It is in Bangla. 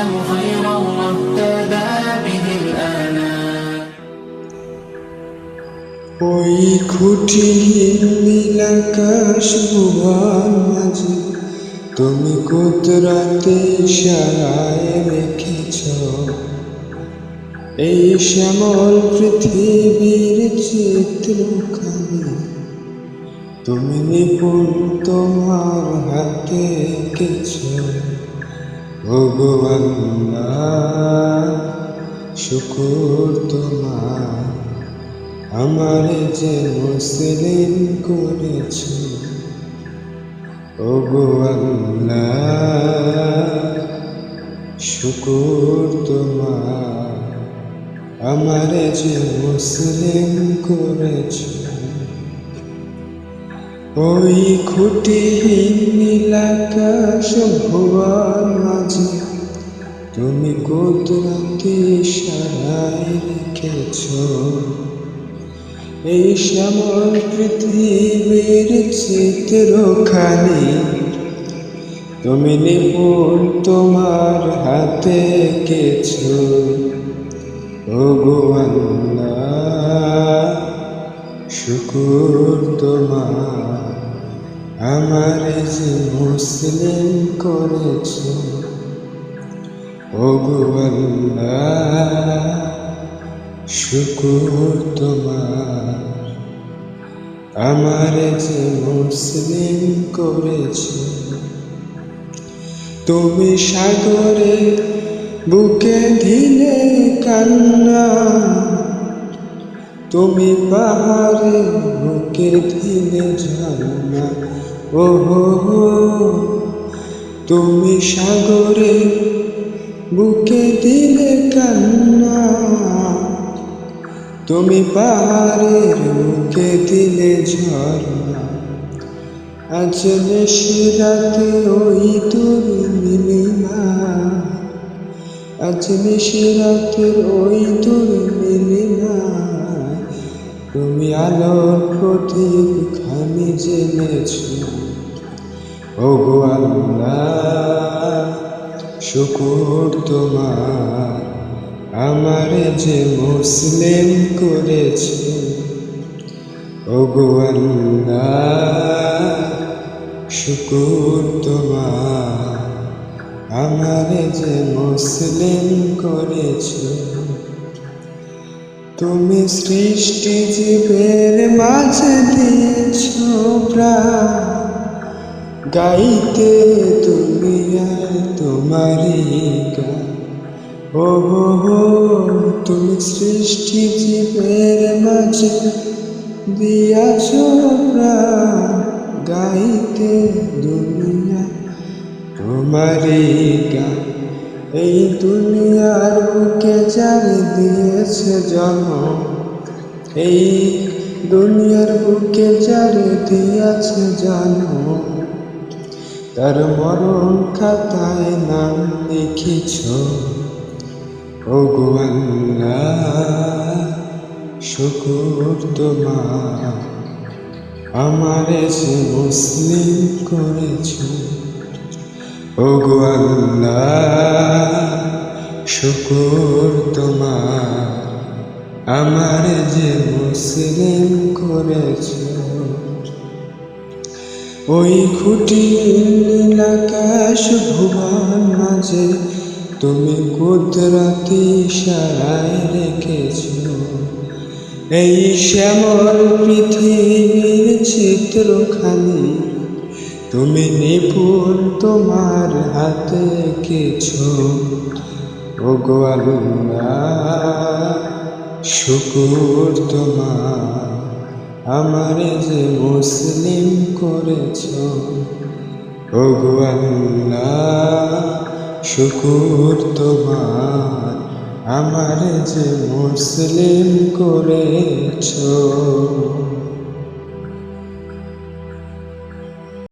يعلم خيرا واهتدى به الآنام ওই খুঁটিহীন নীল আকাশ ভুবন মাঝে তুমি কুদরতে ইশারায় রেখেছ এই শ্যামল পৃথিবীর চিত্রখানি তুমি নিপুণ তোমার হাতে এঁকেছ। ওগো আল্লাহ শুকর তোমার আমারে যে মুসলিম করেছ। ওগো আল্লাহ শুকর তোমার আমারে যে মুসলিম করেছ। ওই খুঁটিহীন নীল আকাশ ভুবন মাঝে তুমি কুদরতি ইশারায় রেখেছ এই শ্যামল পৃথিবীর চিত্রখানি তুমি নিপুণ তোমার হাতে এঁকেছ। ওগো আল্লাহ শুকর তোমার আমারে যে মুসলিম করেছ। ওগো আল্লাহ শুকর তোমার আমারে যে মুসলিম করেছ। তুমি সাগরে বুকে দিলে কান্না তুমি পাহাড়ে বুকে দিলে ঝর্ণা। ওহো তুমি সাগরে বুকে দিলে কান্না তুমি পাহাড়ের বুকে দিলে ঝর্ণা। আজ নিশিরাতে ওই দূর নীলিমা আজ নিশিরাতের ওই দূর নীলিমা তুমি আলোর প্রদীপ খানি জেনেছ। ওগো আল্লাহ শুকর তোমার আমারে যে মুসলিম করেছ। ওগো আল্লাহ শুকর তোমার আমারে যে মুসলিম করেছ। তুমি সৃষ্টি জীবের মাঝে দিয়েছ প্রাণ গাইতে দুনিয়ায় তোমারই গান। ওহো তুমি সৃষ্টি জীবের মাঝে দিয়াছ প্রাণ গাইতে দুনিয়া তোমারই গান। এই দুনিয়ার বুকে যারে দিয়েছে জন্ম এই দুনিয়ার বুকে যারে দিয়েছে জন্ম তার মরণ খাতায় নাম লিখিছ। ওগো আল্লাহ শুকর তোমার আমারে যে মুসলিম করেছ। ওগো আল্লাহ শুকর তোমার আমারে যে মুসলিম করেছ। ওই খুঁটিহীন নীল আকাশ ভুবন মাঝে তুমি কুদরতি ইশারায় রেখেছ এই শ্যামল পৃথিবীর চিত্রখানি তুমি নিপুণ তোমার হাতে এঁকেছ। ওগো আল্লাহ শুকর তোমার আমারে যে মুসলিম করেছ। ওগো আল্লাহ শুকর তোমার আমারে যে মুসলিম করেছ।